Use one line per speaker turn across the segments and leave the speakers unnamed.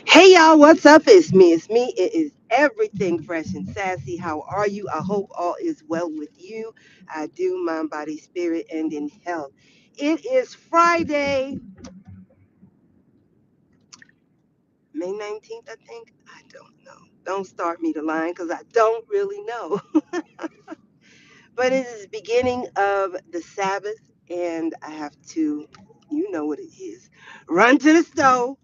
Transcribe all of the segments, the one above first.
Hey y'all, what's up? It's me. It's me. It is everything fresh and sassy. How are you? I hope all is well with you. I do mind, body, spirit, and in health. It is Friday, May 19th, I think. I don't know. Don't start me to line because I don't really know. But it is the beginning of the Sabbath, and I have to, you know what it is, run to the stove.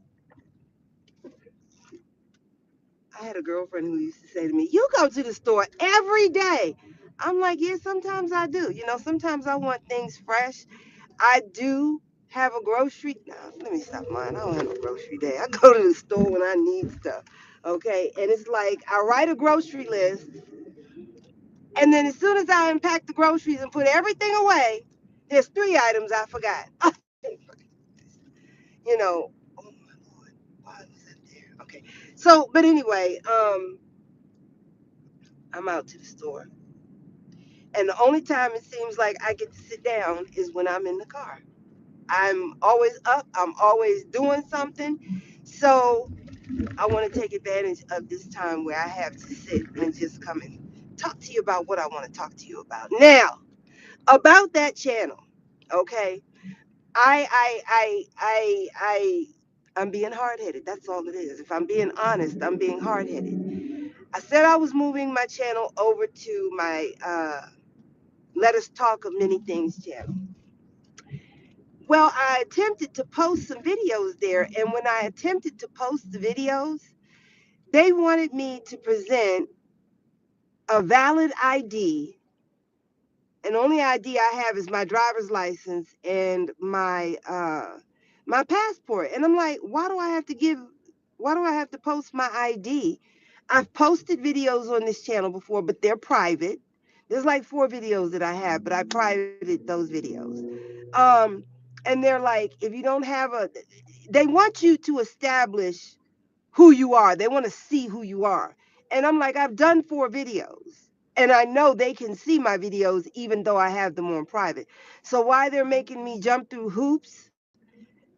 I had a girlfriend who used to say to me, "You go to the store every day." I'm like, "Yeah, sometimes I do. Sometimes I want things fresh. I do have a grocery. No, let me stop lying. I don't have a grocery day. I go to the store when I need stuff. Okay. And it's like I write a grocery list, and then as soon as I unpack the groceries and put everything away, there's 3 items I forgot. you know, oh my Lord, why was that there? Okay. So, but anyway, I'm out to the store. And the only time it seems like I get to sit down is when I'm in the car. I'm always up, I'm always doing something. So I want to take advantage of this time where I have to sit and just come and talk to you about what I want to talk to you about. Now, about that channel, okay? I'm being hard headed. That's all it is. If I'm being honest, I'm being hard headed. I said I was moving my channel over to my Let Us Talk of Many Things channel. Well, I attempted to post some videos there, and when I attempted to post the videos, they wanted me to present a valid ID, and the only ID I have is my driver's license and my passport. And I'm like, why do I have to post my ID? I've posted videos on this channel before, but they're private. There's like 4 videos that I have, but I privated those videos. Um, and they're like, if you don't have they want you to establish who you are. They want to see who you are. And I'm like, I've done 4 videos. And I know they can see my videos even though I have them on private. So why they're making me jump through hoops?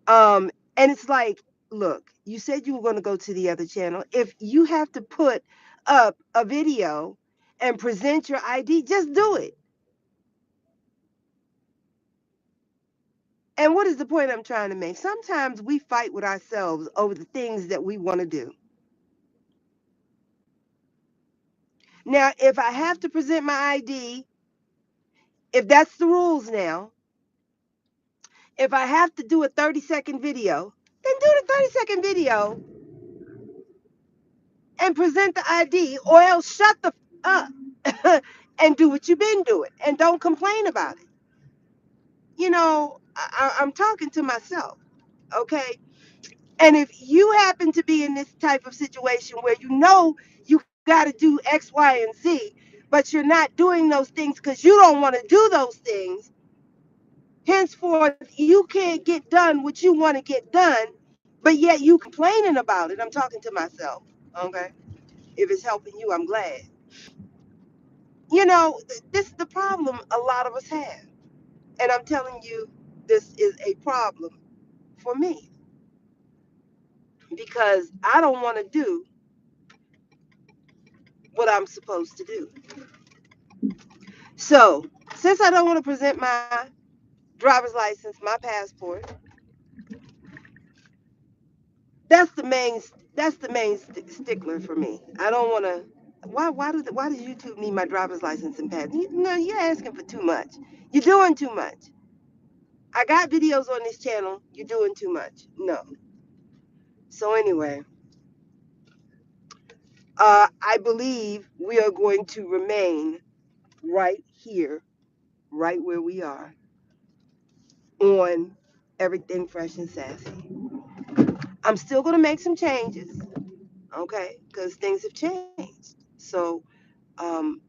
And it's like, look, you said you were going to go to the other channel. If you have to put up a video and present your ID, just do it. And what is the point I'm trying to make? Sometimes we fight with ourselves over the things that we want to do. Now, if I have to present my ID, if that's the rules now, if I have to do a 30-second video, then do the 30-second video and present the ID, or else shut the up and do what you've been doing and don't complain about it. I'm talking to myself, okay? And if you happen to be in this type of situation where you got to do X, Y, and Z, but you're not doing those things because you don't want to do those things, henceforth, you can't get done what you want to get done, but yet you complaining about it. I'm talking to myself, okay? If it's helping you, I'm glad. This is the problem a lot of us have. And I'm telling you, this is a problem for me because I don't want to do what I'm supposed to do. So, since I don't want to present my driver's license, my passport, that's the main stickler for me. I don't want to. Why does YouTube need my driver's license and passport? No, you're asking for too much. You're doing too much. I got videos on this channel. You're doing too much. No. So anyway, I believe we are going to remain right here, right where we are, on everything fresh and sassy. I'm still going to make some changes, okay? Because things have changed. So,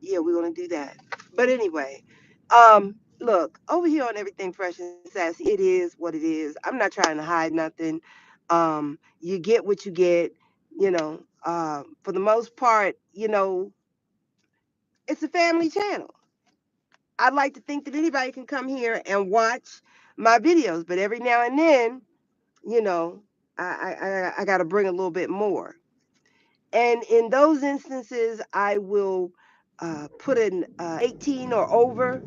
yeah, we're going to do that. But anyway, look, over here on everything fresh and sassy, it is what it is. I'm not trying to hide nothing. You get what you get. For the most part, it's a family channel. I'd like to think that anybody can come here and watch my videos, but every now and then, you know, I got to bring a little bit more. And in those instances, I will put an 18 or over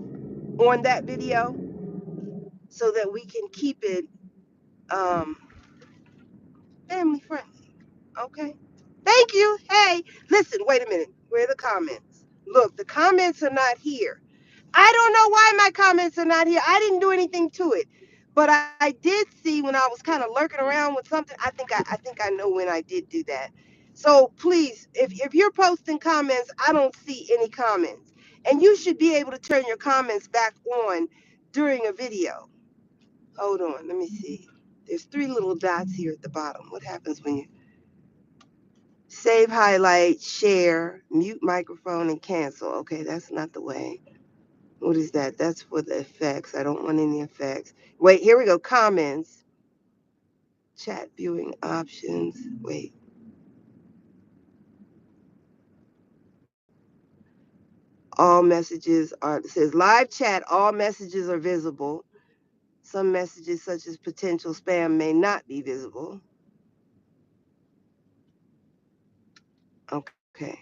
on that video so that we can keep it um, family friendly. Okay. Thank you. Hey, listen, wait a minute. Where are the comments? Look, the comments are not here. I don't know why my comments are not here. I didn't do anything to it. But I did see when I was kind of lurking around with something. I think I know when I did do that. So please, if you're posting comments, I don't see any comments. And you should be able to turn your comments back on during a video. Hold on, let me see. There's three little dots here at the bottom. What happens when you save, highlight, share, mute microphone, and cancel? Okay, that's not the way. What is that? That's for the effects. I don't want any effects. Wait, here we go. Comments, chat viewing options. Wait. All messages are, it says live chat, all messages are visible. Some messages, such as potential spam, may not be visible. Okay.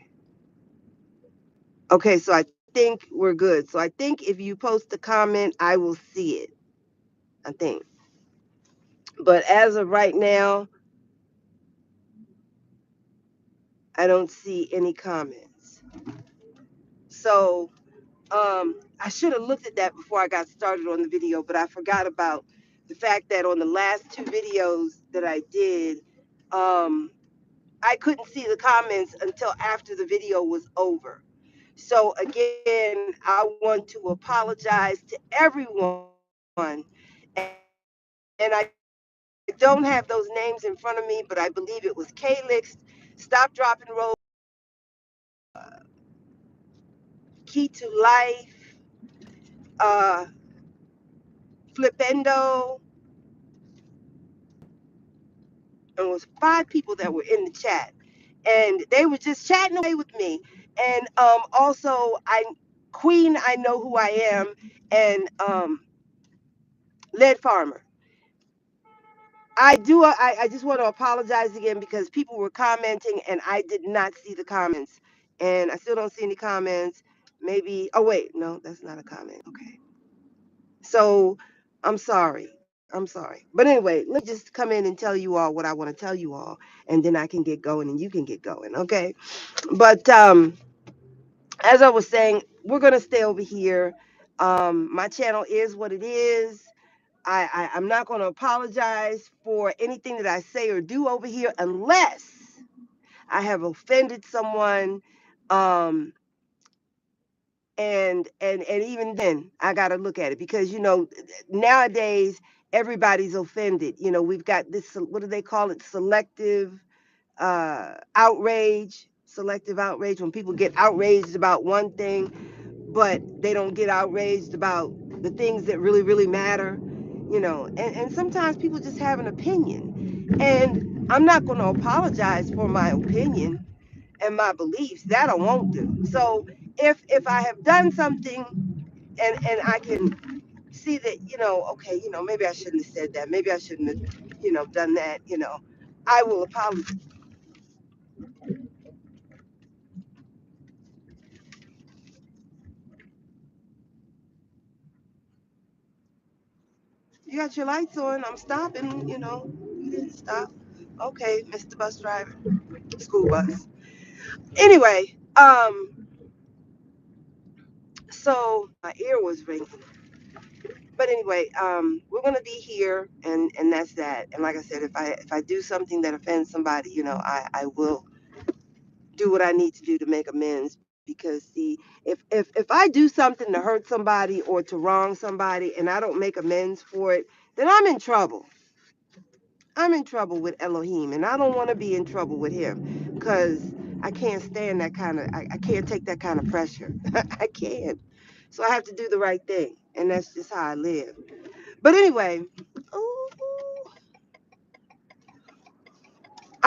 Okay, so I think we're good. So I think if you post a comment, I will see it. I think. But as of right now, I don't see any comments. So I should have looked at that before I got started on the video, but I forgot about the fact that on the last two videos that I did, I couldn't see the comments until after the video was over. So again, I want to apologize to everyone. And I don't have those names in front of me, but I believe it was Calix, Stop, Drop, and Roll, Key to Life, uh, Flipendo, and it was five people that were in the chat. And they were just chatting away with me. And also, Queen, I know who I am, and Lead Farmer. I just want to apologize again because people were commenting and I did not see the comments. And I still don't see any comments. Maybe, oh, wait, no, that's not a comment. Okay. So I'm sorry. I'm sorry. But anyway, let me just come in and tell you all what I want to tell you all, and then I can get going and you can get going. Okay. But as I was saying, we're going to stay over here. My channel is what it is. I'm not going to apologize for anything that I say or do over here unless I have offended someone. Um, and even then, I got to look at it because nowadays everybody's offended. We've got this. What do they call it? Outrage. Selective outrage. When people get outraged about one thing, but they don't get outraged about the things that really, really matter, and sometimes people just have an opinion. And I'm not going to apologize for my opinion and my beliefs. That I won't do. So if I have done something and I can see that, okay, maybe I shouldn't have said that. Maybe I shouldn't have, done that, I will apologize. You got your lights on. I'm stopping, you didn't stop. Okay, Mr. Bus Driver, school bus. Anyway, so my ear was ringing. But anyway, we're gonna be here, and that's that. And like I said, if I do something that offends somebody, I will do what I need to do to make amends. Because see, if I do something to hurt somebody or to wrong somebody, and I don't make amends for it, then I'm in trouble. I'm in trouble with Elohim, and I don't want to be in trouble with him because I can't stand that kind of, I can't take that kind of pressure. I can't. So I have to do the right thing, and that's just how I live. But anyway, ooh,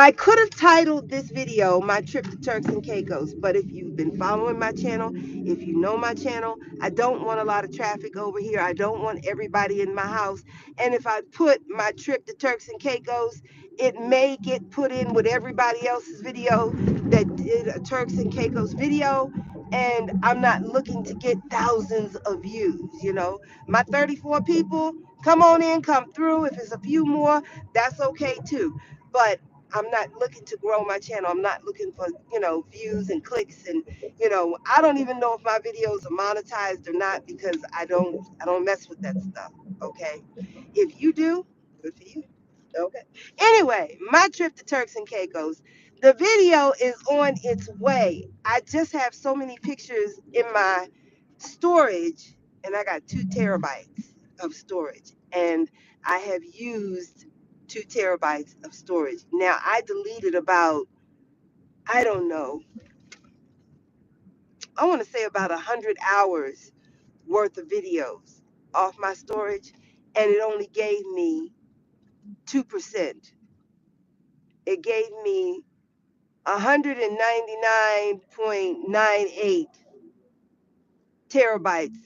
I could have titled this video My Trip to Turks and Caicos, but if you've been following my channel, if you know my channel, I don't want a lot of traffic over here. I don't want everybody in my house. And if I put My Trip to Turks and Caicos, it may get put in with everybody else's video that did a Turks and Caicos video. And I'm not looking to get thousands of views, you know. My 34 people, come on in, come through. If it's a few more, that's okay too. But I'm not looking to grow my channel. I'm not looking for, views and clicks and, I don't even know if my videos are monetized or not because I don't mess with that stuff. Okay. If you do, good for you. Okay. Anyway, My Trip to Turks and Caicos. The video is on its way. I just have so many pictures in my storage, and I got 2 terabytes of storage. And I have used 2 terabytes of storage. Now I deleted about, I don't know, I want to say about 100 hours worth of videos off my storage, and it only gave me 2%. It gave me 199.98 terabytes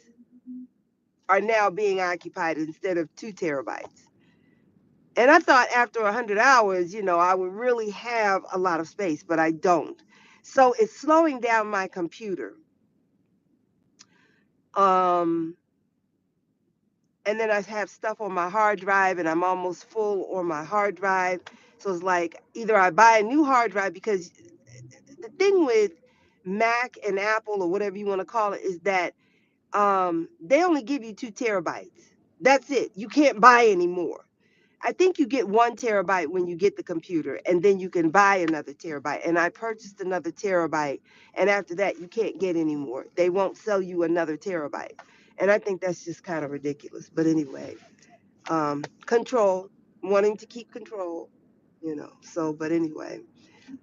are now being occupied instead of 2 terabytes. And I thought after 100 hours, I would really have a lot of space, but I don't. So it's slowing down my computer. Um, and then I have stuff on my hard drive, and I'm almost full on my hard drive. So it's like either I buy a new hard drive, because the thing with Mac and Apple or whatever you want to call it is that they only give you 2 terabytes. That's it. You can't buy any more. I think you get 1 terabyte when you get the computer, and then you can buy another terabyte. And I purchased another terabyte, and after that, you can't get any more. They won't sell you another terabyte. And I think that's just kind of ridiculous. But anyway, control, wanting to keep control, So, but anyway,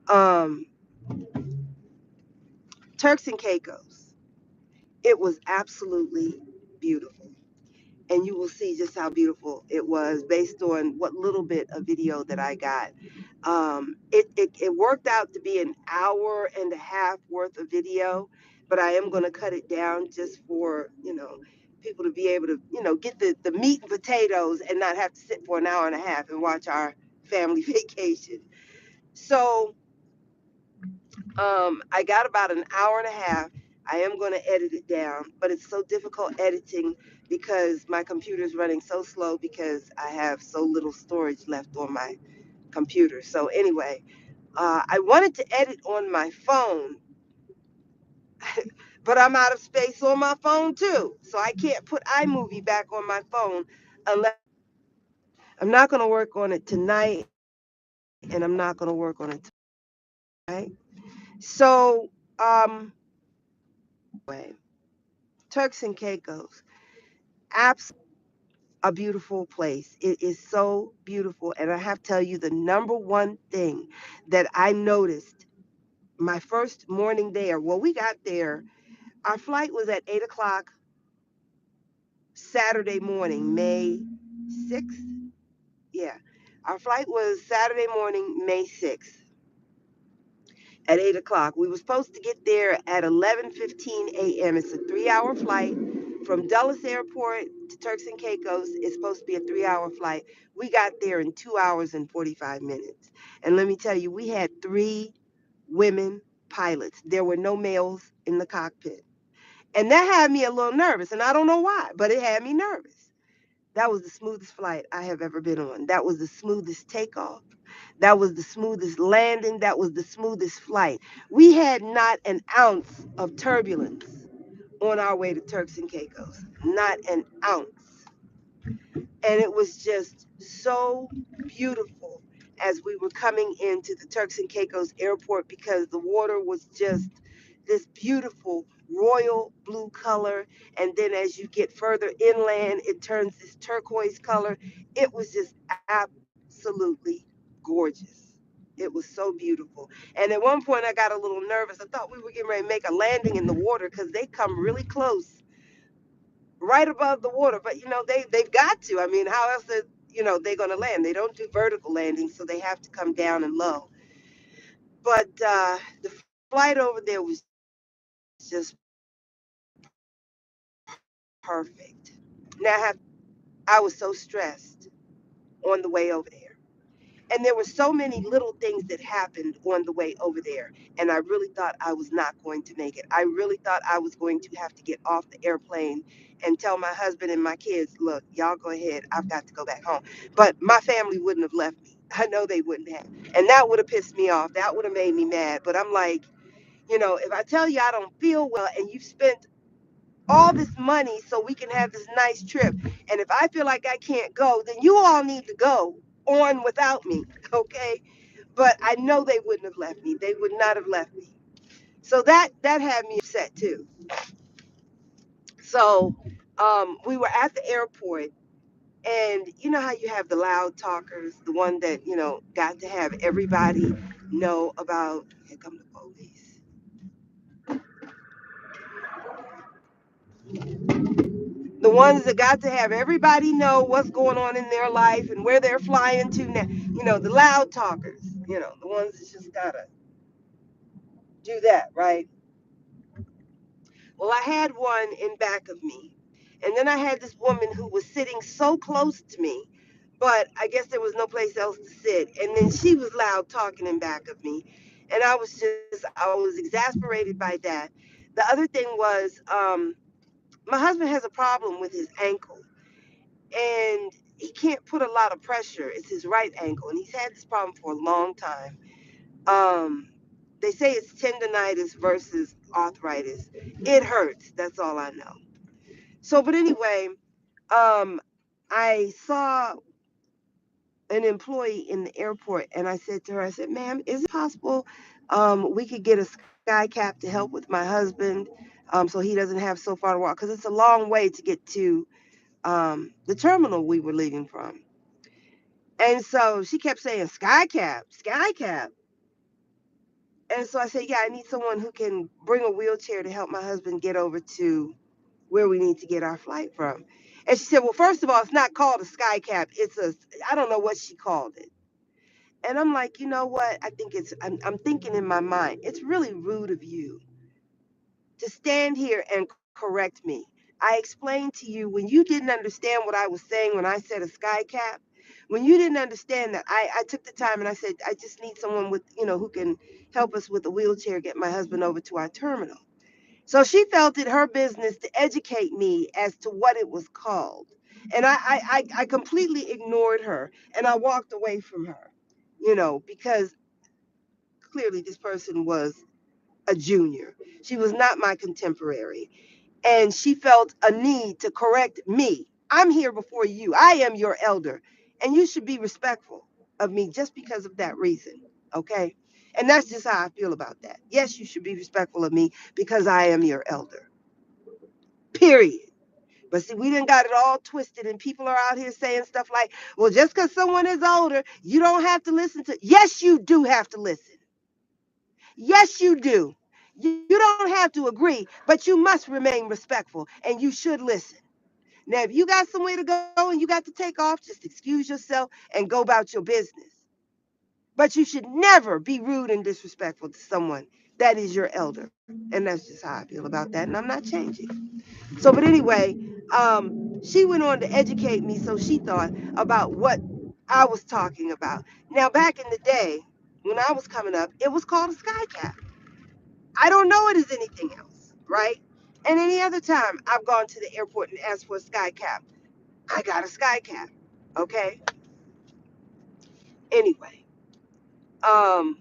um, Turks and Caicos, it was absolutely beautiful. And you will see just how beautiful it was based on what little bit of video that I got. It worked out to be an hour and a half worth of video, but I am going to cut it down just for, people to be able to, get the meat and potatoes and not have to sit for an hour and a half and watch our family vacation. So I got about an hour and a half. I am going to edit it down, but it's so difficult editing because my computer is running so slow because I have so little storage left on my computer. So anyway, I wanted to edit on my phone, but I'm out of space on my phone too. So I can't put iMovie back on my phone unless I'm not going to work on it tonight, and I'm not going to work on it tonight. So, anyway, Turks and Caicos, absolutely a beautiful place. It is so beautiful. And I have to tell you, the number one thing that I noticed my first morning there, well, we got there, our flight was at 8 o'clock Saturday morning, May 6th. Yeah. Our flight was Saturday morning, May 6th at 8 o'clock. We were supposed to get there at 11:15 a.m. It's a 3-hour flight from Dulles Airport to Turks and Caicos. It's supposed to be a 3-hour flight. We got there in 2 hours and 45 minutes. And let me tell you, we had 3 women pilots. There were no males in the cockpit. And that had me a little nervous, and I don't know why, but it had me nervous. That was the smoothest flight I have ever been on. That was the smoothest takeoff. That was the smoothest landing. That was the smoothest flight. We had not an ounce of turbulence on our way to Turks and Caicos. Not an ounce. And it was just so beautiful as we were coming into the Turks and Caicos airport because the water was just this beautiful royal blue color. And then as you get further inland, it turns this turquoise color. It was just absolutely gorgeous. It was so beautiful. And at one point, I got a little nervous. I thought we were getting ready to make a landing in the water because they come really close, right above the water. But they've got to. I mean, how else are they're going to land? They don't do vertical landings, so they have to come down and low. But the flight over there was just perfect. Now I was so stressed on the way over there. And there were so many little things that happened on the way over there. And I really thought I was not going to make it. I really thought I was going to have to get off the airplane and tell my husband and my kids, look, y'all go ahead. I've got to go back home. But my family wouldn't have left me. I know they wouldn't have. And that would have pissed me off. That would have made me mad. But I'm like, if I tell you I don't feel well and you've spent all this money so we can have this nice trip, and if I feel like I can't go, then you all need to go on without me, okay? But I know they wouldn't have left me. They would not have left me. So that had me upset too. So we were at the airport, and you know how you have the loud talkers, the one that got to have everybody know about. Here come the police. The ones that got to have everybody know what's going on in their life and where they're flying to now. The loud talkers. The ones that just gotta do that, right? Well, I had one in back of me. And then I had this woman who was sitting so close to me, but I guess there was no place else to sit. And then she was loud talking in back of me. And I was exasperated by that. The other thing was, my husband has a problem with his ankle, and he can't put a lot of pressure. It's his right ankle, and he's had this problem for a long time. Um, they say it's tendonitis versus arthritis. It hurts. That's all I know. So, but anyway, um, I saw an employee in the airport, and I said to her, I said, "Ma'am, is it possible we could get a sky cap to help with my husband, so he doesn't have so far to walk? Because it's a long way to get to the terminal we were leaving from." And so she kept saying, "Sky cap, sky cap." And so I said, "Yeah, I need someone who can bring a wheelchair to help my husband get over to where we need to get our flight from." And she said, "Well, first of all, it's not called a sky cap. I don't know what she called it." And I'm like, you know what? I'm thinking in my mind, it's really rude of you to stand here and correct me. I explained to you when you didn't understand what I was saying when I said a sky cap. When you didn't understand that, I took the time and I said, I just need someone who can help us with a wheelchair, get my husband over to our terminal. So she felt it her business to educate me as to what it was called. And I completely ignored her and I walked away from her, because clearly this person was a junior. She was not my contemporary. And she felt a need to correct me. I'm here before you. I am your elder. And you should be respectful of me just because of that reason. Okay? And that's just how I feel about that. Yes, you should be respectful of me because I am your elder. Period. But see, we didn't got it all twisted, and people are out here saying stuff like, well, just because someone is older, you don't have to listen to. Yes, you do have to listen. Yes, you do. You don't have to agree, but you must remain respectful and you should listen. Now, if you got somewhere to go and you got to take off, just excuse yourself and go about your business. But you should never be rude and disrespectful to someone that is your elder. And that's just how I feel about that. And I'm not changing. So, but anyway, she went on to educate me, so she thought, about what I was talking about. Now, back in the day, when I was coming up, it was called a sky cap. I don't know it as anything else, right? And any other time I've gone to the airport and asked for a sky cap, I got a sky cap. Okay. Anyway, um,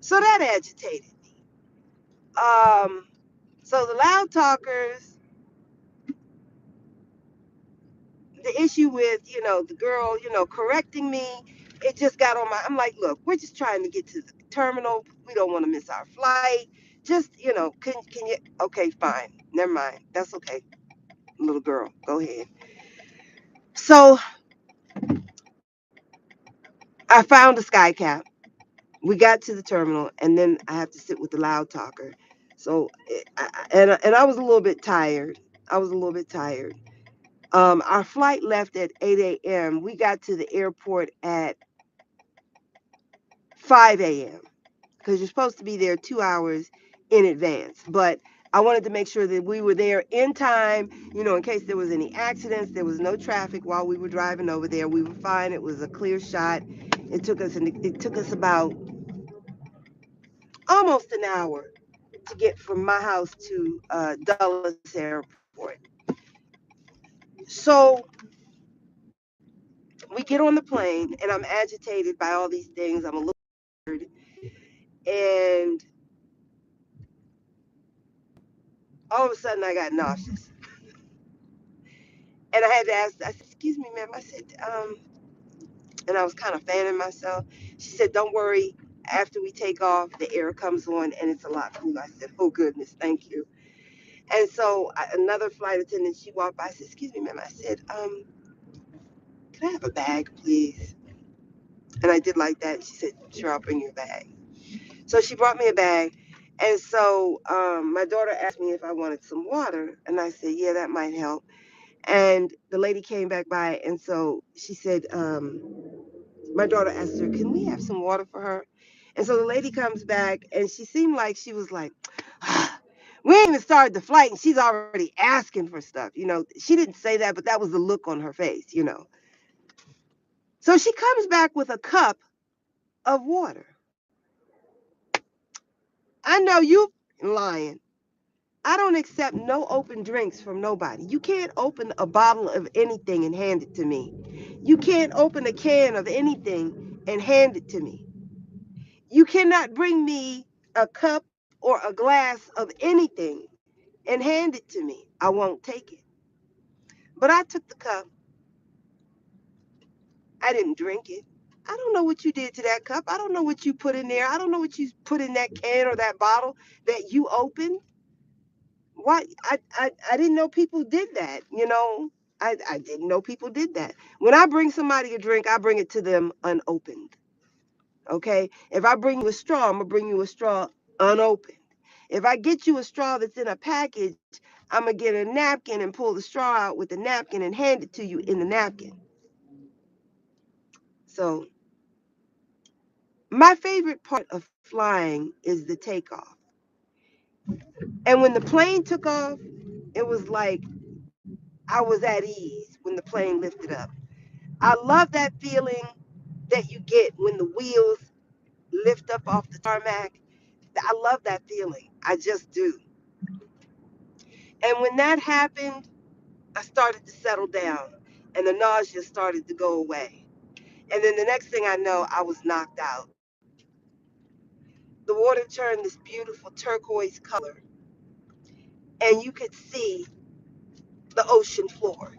so that agitated me. So the loud talkers, the issue with the girl correcting me, it just got on my. I'm like, look, we're just trying to get to the terminal. We don't want to miss our flight. Just can you? Okay, fine. Never mind. That's okay, little girl. Go ahead. So I found a sky cap. We got to the terminal, and then I have to sit with the loud talker. So, and I was a little bit tired. I was a little bit tired. Our flight left at 8 a.m. We got to the airport at 5 a.m. because you're supposed to be there 2 hours in advance. But I wanted to make sure that we were there in time, in case there was any accidents. There was no traffic while we were driving over there. We were fine. It was a clear shot. It took us about almost an hour to get from my house to Dulles Airport. So we get on the plane, and I'm agitated by all these things. I'm a little weird, and all of a sudden I got nauseous. And I had to ask, I said, "Excuse me, ma'am." I said, and I was kind of fanning myself. She said, "Don't worry. After we take off, the air comes on and it's a lot cooler." I said, "Oh, goodness, thank you." And so another flight attendant, she walked by. I said, "Excuse me, ma'am." I said, "Can I have a bag, please?" And I did like that. She said, "Sure, I'll bring you a bag." So she brought me a bag. And so my daughter asked me if I wanted some water. And I said, "Yeah, that might help." And the lady came back by. And so she said, my daughter asked her, "Can we have some water for her?" And so the lady comes back, and she seemed like she was like, "We ain't even started the flight, and she's already asking for stuff." She didn't say that, but that was the look on her face. So she comes back with a cup of water. I know you lying. I don't accept no open drinks from nobody. You can't open a bottle of anything and hand it to me. You can't open a can of anything and hand it to me. You cannot bring me a cup or a glass of anything and hand it to me. I won't take it. But I took the cup. I didn't drink it. I don't know what you did to that cup. I don't know what you put in there. I don't know what you put in that can or that bottle that you opened. Why? I didn't know people did that. I didn't know people did that. When I bring somebody a drink, I bring it to them unopened. Okay? If I bring you a straw, I'm going to bring you a straw unopened. If I get you a straw that's in a package, I'm going to get a napkin and pull the straw out with the napkin and hand it to you in the napkin. So, my favorite part of flying is the takeoff. And when the plane took off, it was like I was at ease when the plane lifted up. I love that feeling that you get when the wheels lift up off the tarmac. I love that feeling. I just do. And when that happened, I started to settle down and the nausea started to go away. And then the next thing I know, I was knocked out. The water turned this beautiful turquoise color, and you could see the ocean floor.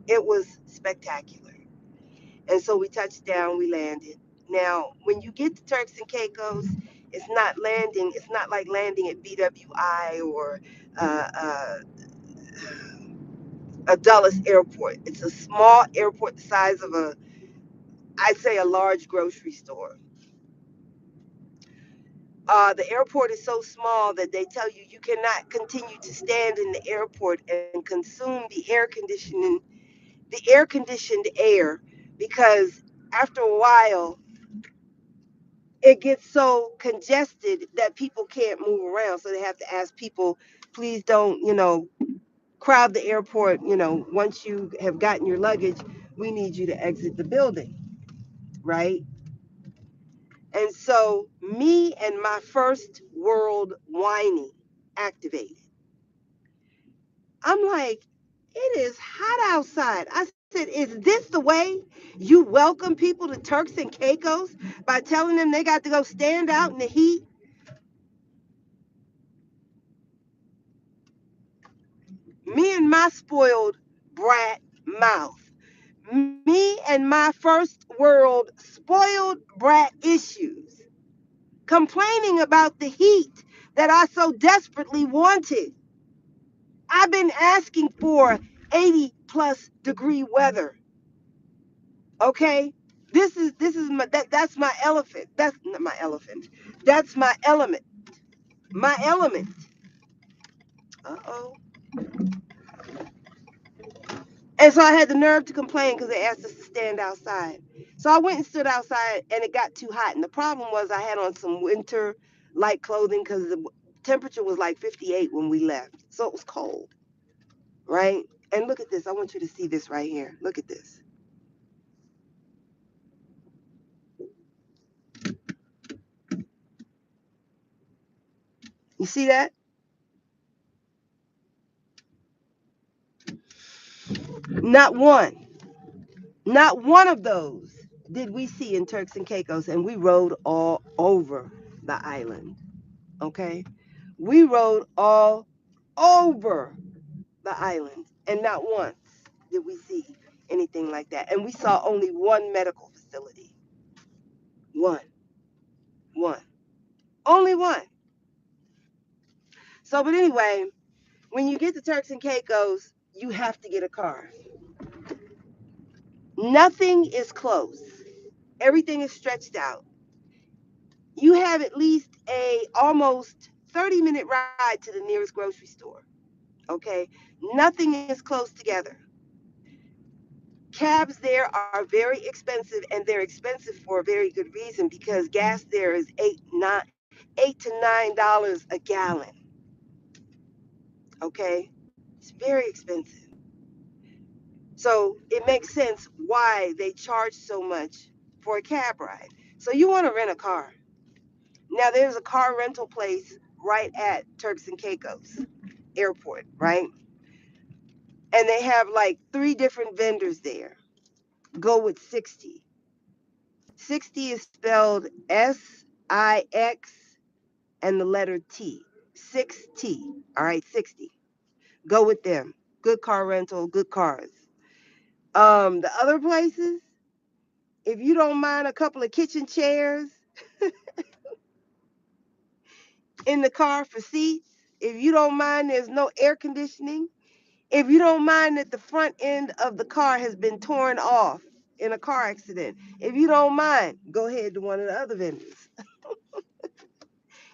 It was spectacular. And so we touched down, we landed. Now, when you get to Turks and Caicos, it's not like landing at BWI or uh, uh, a Dulles airport. It's a small airport the size of I'd say a large grocery store. The airport is so small that they tell you you cannot continue to stand in the airport and consume the air conditioned air, because after a while it gets so congested that people can't move around. So they have to ask people, please don't, crowd the airport. Once you have gotten your luggage, we need you to exit the building, right? And so me and my first world whining activated. I'm like, it is hot outside. I said, is this the way you welcome people to Turks and Caicos, by telling them they got to go stand out in the heat? Me and my spoiled brat mouth. Me and my first world spoiled brat issues. Complaining about the heat that I so desperately wanted. I've been asking for 80 plus degree weather. Okay? This is that's my elephant. That's not my elephant. That's my element. My element. Uh-oh. And so I had the nerve to complain because they asked us to stand outside. So I went and stood outside and it got too hot. And the problem was I had on some winter light clothing because the temperature was like 58 when we left. So it was cold, right? And look at this. I want you to see this right here. Look at this. You see that? Not one of those did we see in Turks and Caicos. And we rode all over the island, okay? We rode all over the island, and not once did we see anything like that. And we saw only one medical facility. One, one, only one. So, but anyway, when you get to Turks and Caicos, you have to get a car. Nothing is close. Everything is stretched out. You have at least a almost 30-minute ride to the nearest grocery store. Okay, nothing is close together. Cabs there are very expensive, and they're expensive for a very good reason because gas there is $8 to $9 a gallon. Okay, it's very expensive. So it makes sense why they charge so much for a cab ride. So you want to rent a car. Now there's a car rental place right at Turks and Caicos Airport, right? And they have like 3 different vendors there. Go with 60. 60 is spelled SIX and the letter T. 6T. All right, 60. Go with them. Good car rental, good cars. The other places, if you don't mind a couple of kitchen chairs in the car for seats, if you don't mind there's no air conditioning, if you don't mind that the front end of the car has been torn off in a car accident, if you don't mind, go ahead to one of the other vendors.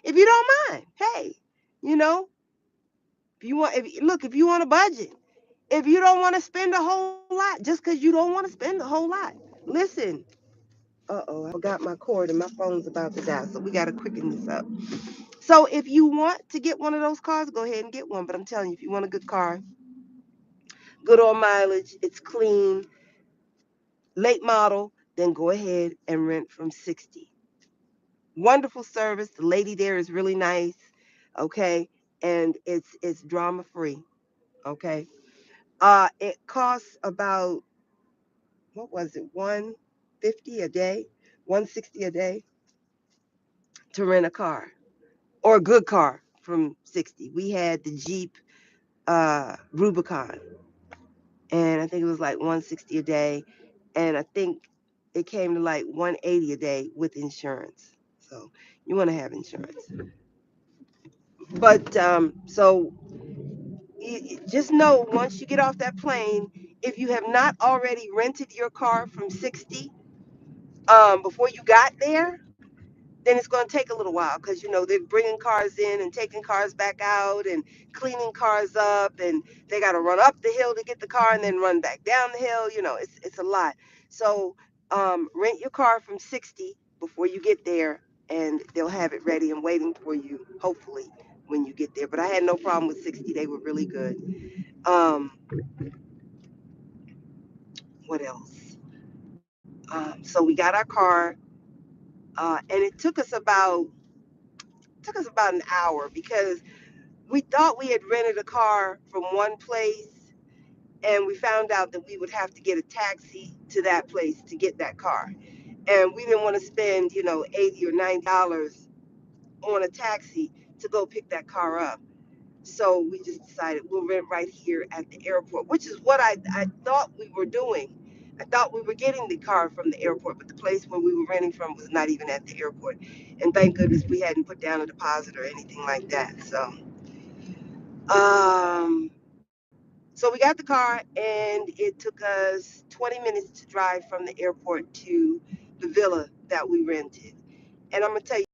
If you don't mind, hey, you know, if you want a budget, if you don't want to spend a whole lot, just because you don't want to spend a whole lot, listen. Uh-oh, I forgot my cord and my phone's about to die, so we got to quicken this up. So if you want to get one of those cars, go ahead and get one. But I'm telling you, if you want a good car, good on mileage, it's clean, late model, then go ahead and rent from 60. Wonderful service. The lady there is really nice, okay, and it's drama free, okay. It costs about, what was it, 150 a day, 160 a day to rent a car or a good car from 60. We had the Jeep Rubicon, and I think it was like 160 a day, and I think it came to like 180 a day with insurance. So you want to have insurance. But so just know once you get off that plane, if you have not already rented your car from 60 before you got there, then it's going to take a little while because they're bringing cars in and taking cars back out and cleaning cars up, and they got to run up the hill to get the car and then run back down the hill. It's a lot. So rent your car from 60 before you get there, and they'll have it ready and waiting for you, hopefully, when you get there. But I had no problem with 60. They were really good. um, what else? So we got our car, and it took us about an hour because we thought we had rented a car from one place, and we found out that we would have to get a taxi to that place to get that car, and we didn't want to spend $80 or $90 on a taxi to go pick that car up. So we just decided we'll rent right here at the airport, which is what I thought we were doing. I thought we were getting the car from the airport, but the place where we were renting from was not even at the airport. And thank goodness we hadn't put down a deposit or anything like that. Um, so we got the car, and it took us 20 minutes to drive from the airport to the villa that we rented. And I'm gonna tell you,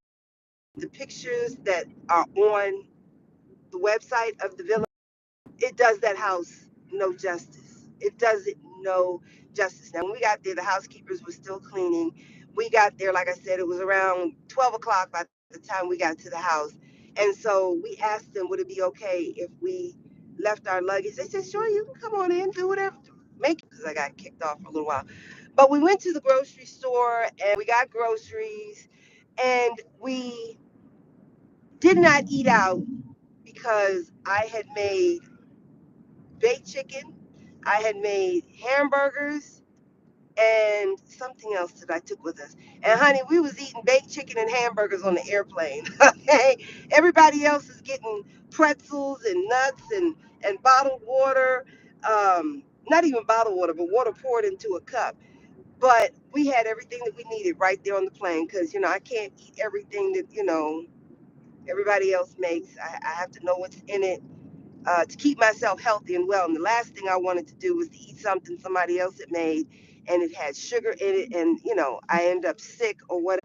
the pictures that are on the website of the villa, it does that house no justice. It doesn't know justice. Now, when we got there, the housekeepers were still cleaning. We got there, like I said, it was around 12 o'clock by the time we got to the house. And so we asked them, would it be okay if we left our luggage? They said, sure, you can come on in, do whatever. Make it, because I got kicked off for a little while. But we went to the grocery store and we got groceries and we did not eat out because I had made baked chicken, I had made hamburgers, and something else that I took with us. And honey, we was eating baked chicken and hamburgers on the airplane. Okay, everybody else is getting pretzels and nuts and bottled water. Not even bottled water, but water poured into a cup. But we had everything that we needed right there on the plane because I can't eat everything that everybody else makes. I have to know what's in it to keep myself healthy and well. And the last thing I wanted to do was to eat something somebody else had made and it had sugar in it and I end up sick or whatever.